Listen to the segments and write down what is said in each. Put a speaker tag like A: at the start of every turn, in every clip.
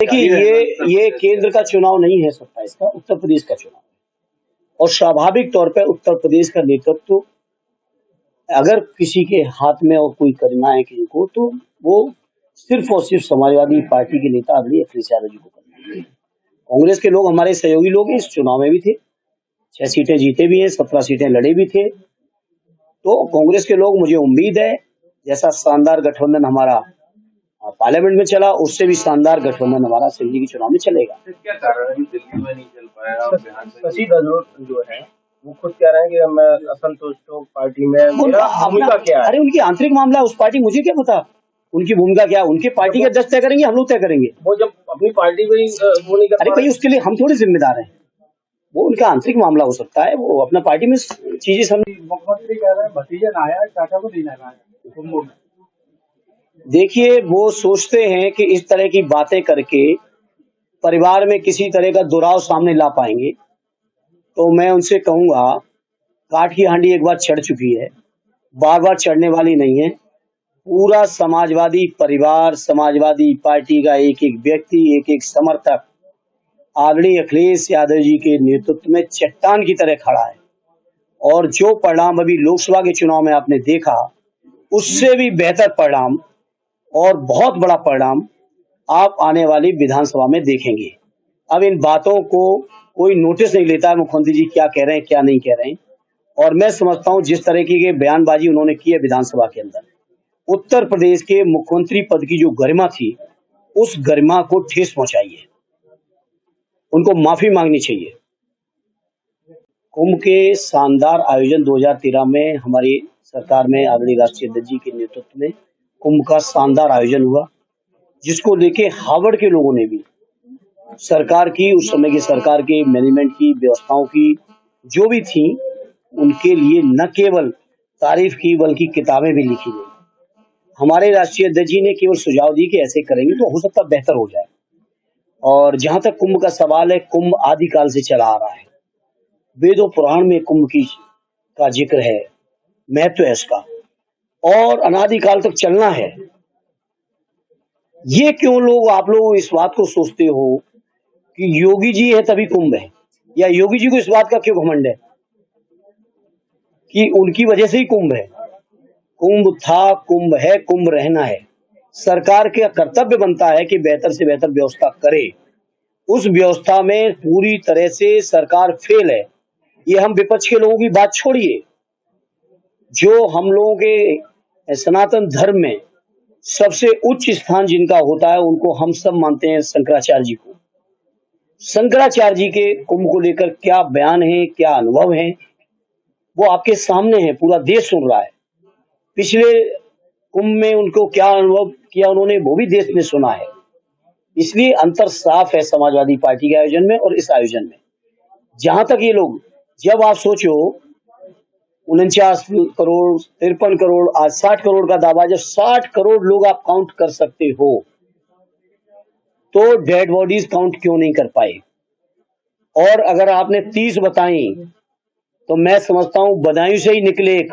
A: देखिए ये केंद्र का चुनाव नहीं है 27 का, उत्तर प्रदेश का चुनाव है। और स्वाभाविक तौर पे उत्तर प्रदेश का नेतृत्व अगर किसी के हाथ में और कोई करना है किसी को, तो वो सिर्फ और सिर्फ समाजवादी पार्टी के नेता आदरणीय अखिलेश यादव जी को करना है। कांग्रेस के लोग हमारे सहयोगी लोग इस चुनाव में भी थे, 6 सीटें जीते भी हैं, 17 सीटें लड़े भी थे। तो कांग्रेस के लोग, मुझे उम्मीद है जैसा शानदार गठबंधन हमारा पार्लियामेंट में चला, उससे भी शानदार गठबंधन हमारा असेंबली के चुनाव में चलेगा।
B: क्या कारण है दिल्ली में नहीं चल पाया? शशि थरूर जो है वो खुद कह रहे हैं कि मैं असंतुष्ट हूँ पार्टी में, मेरा भूमिका क्या है?
A: अरे उनकी आंतरिक मामला है, उस पार्टी, मुझे क्या पता उनकी भूमिका क्या है। उनकी पार्टी के 10 तय करेंगे, हम लोग तय करेंगे।
B: वो जब अपनी पार्टी में वो नहीं कर,
A: अरे भाई उसके लिए हम थोड़ी जिम्मेदार हैं, वो उनका आंतरिक मामला हो सकता है, वो अपना पार्टी में चीजें समझ।
B: मुख्यमंत्री कह रहे हैं भतीजा ना आया, चाचा को नहीं लाना है कुंभ में।
A: देखिए वो सोचते हैं कि इस तरह की बातें करके परिवार में किसी तरह का दुराव सामने ला पाएंगे, तो मैं उनसे कहूंगा काठ की हांडी एक बार चढ़ चुकी है, बार बार चढ़ने वाली नहीं है। पूरा समाजवादी परिवार, समाजवादी पार्टी का एक एक व्यक्ति, एक एक समर्थक आदरणीय अखिलेश यादव जी के नेतृत्व में चट्टान की तरह खड़ा है। और जो परिणाम अभी लोकसभा के चुनाव में आपने देखा, उससे भी बेहतर परिणाम और बहुत बड़ा परिणाम आप आने वाली विधानसभा में देखेंगे। अब इन बातों को कोई नोटिस नहीं लेता है, मुख्यमंत्री जी क्या कह रहे हैं क्या नहीं कह रहे हैं। और मैं समझता हूं जिस तरह की बयानबाजी उन्होंने की है विधानसभा के अंदर, उत्तर प्रदेश के मुख्यमंत्री पद की जो गरिमा थी, उस गरिमा को ठेस पहुंचाई है, उनको माफी मांगनी चाहिए। कुंभ के शानदार आयोजन 2013 में हमारी सरकार में आदरणीय राष्ट्रीय अध्यक्ष जी के नेतृत्व में कुंभ का शानदार आयोजन हुआ, जिसको लेके हावड़ के लोगों ने भी सरकार की, उस समय की सरकार के मैनेजमेंट की व्यवस्थाओं की जो भी थी, उनके लिए न केवल तारीफ की बल्कि किताबें भी लिखी गई। हमारे राष्ट्रीय अध्यक्ष जी ने केवल सुझाव दिए कि ऐसे करेंगे तो हो सकता बेहतर हो जाए। और जहां तक कुंभ का सवाल है, कुंभ आदिकाल से चला आ रहा है, वेदों पुराण में कुंभ की का जिक्र है, महत्व है इसका, और अनादिकाल तक चलना है। ये क्यों आप लोग इस बात को सोचते हो कि योगी जी है तभी कुंभ है, या योगी जी को इस बात का क्यों घमंड है कि उनकी वजह से ही कुंभ है? कुंभ था, कुंभ है, कुंभ रहना है। सरकार का कर्तव्य बनता है कि बेहतर से बेहतर व्यवस्था करे। उस व्यवस्था में पूरी तरह से सरकार फेल है। ये हम विपक्ष के लोगों की बात छोड़िए, जो हम लोगों के सनातन धर्म में सबसे उच्च स्थान जिनका होता है, उनको हम सब मानते हैं शंकराचार्य जी को। शंकराचार्य जी के कुंभ को लेकर क्या बयान है, क्या अनुभव है, वो आपके सामने है, पूरा देश सुन रहा है। पिछले कुंभ में उनको क्या अनुभव किया उन्होंने, वो भी देश ने सुना है। इसलिए अंतर साफ है समाजवादी पार्टी के आयोजन में और इस आयोजन में। जहां तक ये लोग, जब आप सोचो 49 करोड़ 53 करोड़, आज 60 करोड़ का दावा, जब 60 करोड़ लोग आप काउंट कर सकते हो, तो डेड बॉडीज काउंट क्यों नहीं कर पाए? और अगर आपने 30 बताई, तो मैं समझता हूं बदायूं से ही निकले एक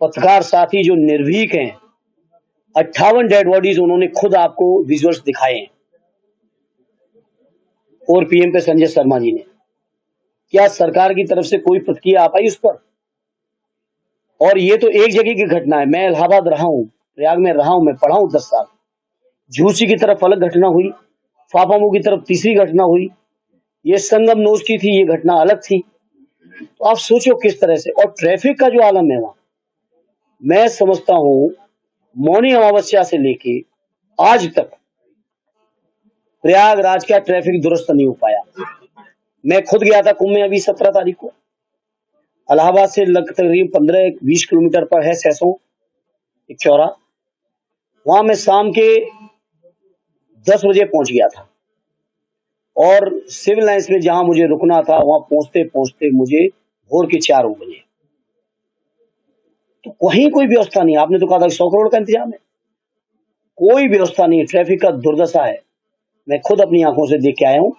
A: पत्रकार साथी जो निर्भीक हैं, 58 डेड बॉडीज उन्होंने खुद आपको विजुअल्स दिखाए हैं। और पीएम पे संजय शर्मा जी ने, क्या सरकार की तरफ से कोई प्रतिक्रिया आ पाई उस पर? और ये तो एक जगह की घटना है। मैं इलाहाबाद रहा हूं, प्रयाग में रहा हूं, मैं पढ़ा हूं 10 साल। झूसी की तरफ अलग घटना हुई, फाफामू की तरफ तीसरी घटना हुई, ये संगम नोज की थी, ये घटना अलग थी। तो आप सोचो किस तरह से। और ट्रैफिक का जो आलम है वहां, मैं समझता हूं मौनी अमावस्या से लेके आज तक प्रयागराज का ट्रैफिक दुरुस्त नहीं हो पाया। मैं खुद गया था कुंभ में अभी 17 तारीख को। इलाहाबाद से करीब 15-20 किलोमीटर पर है सैसों एक चौरा, वहां मैं शाम के 10 बजे पहुंच गया था। और सिविल लाइंस में जहां मुझे रुकना था, वहां पहुंचते पहुंचते मुझे भोर के 4 बजे। तो कहीं कोई व्यवस्था नहीं। आपने तो कहा था 100 करोड़ का इंतजाम है, कोई व्यवस्था नहीं। ट्रैफिक का दुर्दशा है, मैं खुद अपनी आंखों से देख के आया हूं।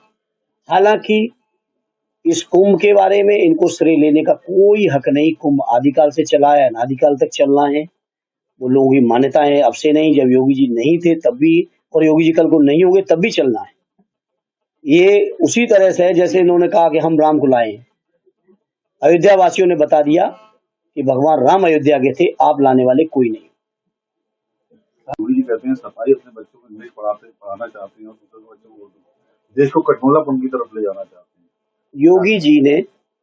A: हालांकि इस कुंभ के बारे में इनको श्रेय लेने का कोई हक नहीं। कुंभ आदिकाल से चला है, अनादिकाल तक चलना है, वो लोगों की मान्यता है। अब से नहीं, जब योगी जी नहीं थे तब भी और योगी जी कल को नहीं होंगे तब भी चलना है। ये उसी तरह से है जैसे इन्होंने कहा कि हम राम को लाए हैं। अयोध्या वासियों ने बता दिया कि भगवान राम अयोध्या के थे, आप लाने वाले कोई नहीं।
C: योगी जी कहते हैं सफाई अपने बच्चों को इंग्लिश पढ़ाना चाहते हैं और दूसरे बच्चों को उर्दू, देश को कठमोलापन की तरफ ले जाना चाहते हैं।
A: योगी जी ने,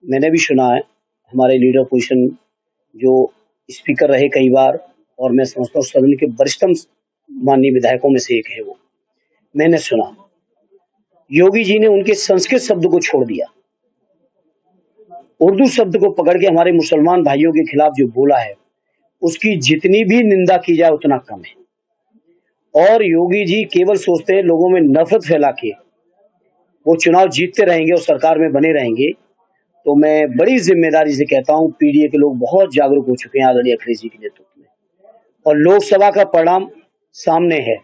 A: मैंने भी सुना है, हमारे लीडर पोजिशन जो स्पीकर रहे कई बार, और मैं समझता हूँ सदन के वरिष्ठतम माननीय विधायकों में से एक है वो, मैंने सुना योगी जी ने उनके संस्कृत शब्द को छोड़ दिया, उर्दू शब्द को पकड़ के हमारे मुसलमान भाइयों के खिलाफ जो बोला है उसकी जितनी भी निंदा की जाए उतना कम है। और योगी जी केवल सोचते हैं लोगों में नफरत फैला के वो चुनाव जीतते रहेंगे और सरकार में बने रहेंगे। तो मैं बड़ी जिम्मेदारी से कहता हूं, पीडीए के लोग बहुत जागरूक हो चुके हैं आदरणीय अखिलेश जी के नेतृत्व में, और लोकसभा का परिणाम सामने है।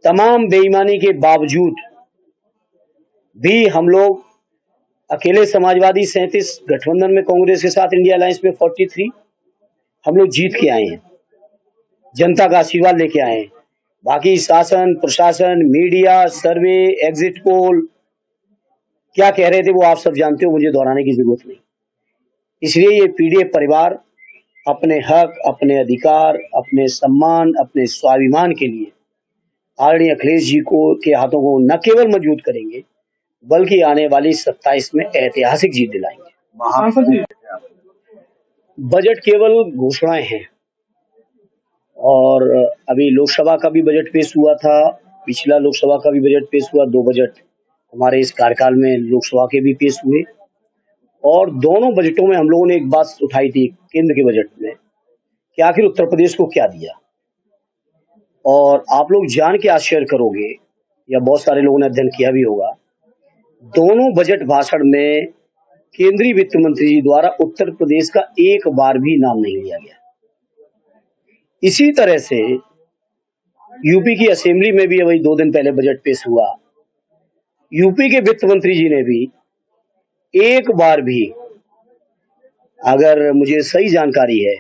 A: तमाम बेईमानी के बावजूद भी हम लोग अकेले समाजवादी 37, गठबंधन में कांग्रेस के साथ इंडिया अलायंस में 43 हम लोग जीत के आए हैं, जनता का आशीर्वाद लेके आए हैं। बाकी शासन, प्रशासन, मीडिया, सर्वे, एग्जिट पोल क्या कह रहे थे वो आप सब जानते हो, मुझे दोहराने की जरूरत नहीं। इसलिए ये पीडीए परिवार अपने हक, अपने अधिकार, अपने सम्मान, अपने स्वाभिमान के लिए आदरणीय अखिलेश जी को के हाथों को न केवल मजबूत करेंगे बल्कि आने वाली 27 में ऐतिहासिक जीत दिलाएंगे। बजट केवल घोषणाएं हैं, और अभी लोकसभा का भी बजट पेश हुआ था, पिछला लोकसभा का भी बजट पेश हुआ, 2 बजट हमारे इस कार्यकाल में लोकसभा के भी पेश हुए। और दोनों बजटों में हम लोगों ने एक बात उठाई थी केंद्र के बजट में कि आखिर उत्तर प्रदेश को क्या दिया। और आप लोग जान के आश्चर्य करोगे, या बहुत सारे लोगों ने अध्ययन किया भी होगा, दोनों बजट भाषण में केंद्रीय वित्त मंत्री जी द्वारा उत्तर प्रदेश का एक बार भी नाम नहीं लिया गया। इसी तरह से यूपी की असेंबली में भी अभी 2 दिन पहले बजट पेश हुआ, यूपी के वित्त मंत्री जी ने भी एक बार भी, अगर मुझे सही जानकारी है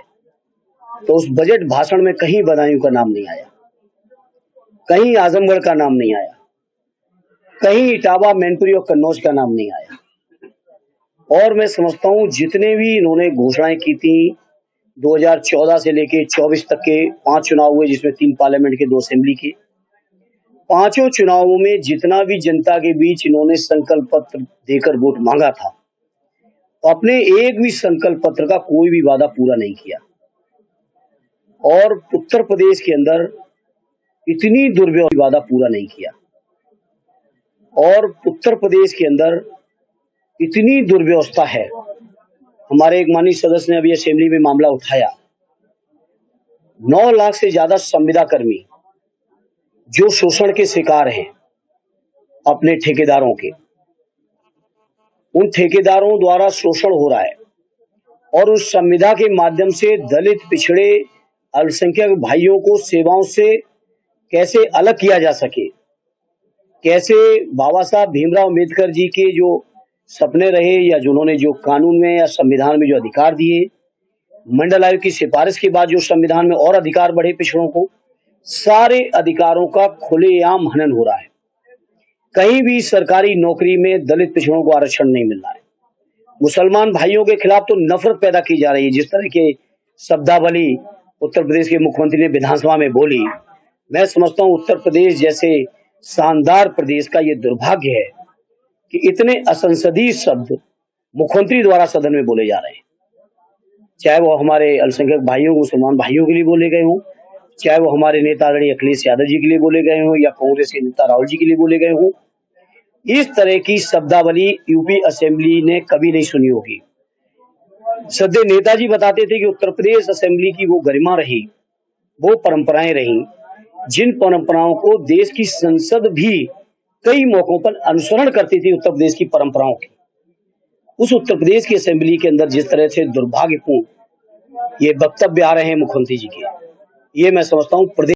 A: तो उस बजट भाषण में कहीं बदायूं का नाम नहीं आया, कहीं आजमगढ़ का नाम नहीं आया, कहीं इटावा, मैनपुरी और कन्नौज का नाम नहीं आया। और मैं समझता हूं जितने भी इन्होंने घोषणाएं की थी 2014 से लेके 24 तक के 5 चुनाव हुए, जिसमें 3 पार्लियामेंट के 2 असेंबली के, 5 चुनावों में जितना भी जनता के बीच इन्होंने संकल्प पत्र देकर वोट मांगा था, अपने एक भी संकल्प पत्र का कोई भी वादा पूरा नहीं किया। और उत्तर प्रदेश के अंदर इतनी दुर्व्यवस्था, वादा पूरा नहीं किया, और उत्तर प्रदेश के अंदर इतनी दुर्व्यवस्था है। हमारे एक माननीय सदस्य ने अभी असेंबली में मामला उठाया, 9 लाख से ज्यादा संविदा कर्मी जो शोषण के शिकार हैं अपने ठेकेदारों के, उन ठेकेदारों द्वारा शोषण हो रहा है, और उस संविदा के माध्यम से दलित, पिछड़े, अल्पसंख्यक भाइयों को सेवाओं से कैसे अलग किया जा सके, कैसे बाबा साहब भीमराव अम्बेडकर जी के जो सपने रहे, या जिन्होंने जो कानून में या संविधान में जो अधिकार दिए, मंडल आयोग की सिफारिश के बाद जो संविधान में और अधिकार बढ़े पिछड़ों को, सारे अधिकारों का खुलेआम हनन हो रहा है। कहीं भी सरकारी नौकरी में दलित पिछड़ों को आरक्षण नहीं मिल रहा है। मुसलमान भाइयों के खिलाफ तो नफरत पैदा की जा रही है। जिस तरह के शब्दावली उत्तर प्रदेश के मुख्यमंत्री ने विधानसभा में बोली, मैं समझता हूं उत्तर प्रदेश जैसे शानदार प्रदेश का ये दुर्भाग्य है कि इतने असंसदीय शब्द मुख्यमंत्री द्वारा सदन में बोले जा रहे हैं, चाहे वो हमारे अल्पसंख्यक भाइयों, मुसलमान भाइयों के लिए बोले गए हों, चाहे वो हमारे नेता आदरणीय अखिलेश यादव जी के लिए बोले गए हों, या कांग्रेस के नेता राहुल जी के लिए बोले गए हों। इस तरह की शब्दावली यूपी असेंबली ने कभी नहीं सुनी होगी। सदैव नेताजी बताते थे कि उत्तर प्रदेश असेंबली की वो गरिमा रही, वो परंपराएं रही, जिन परंपराओं को देश की संसद भी कई मौकों पर अनुसरण करती थी उत्तर प्रदेश की परंपराओं की। उस उत्तर प्रदेश की असेंबली के अंदर जिस तरह से दुर्भाग्यपूर्ण ये वक्तव्य आ रहे हैं मुख्यमंत्री जी के, ये मैं समझता हूं प्रदेश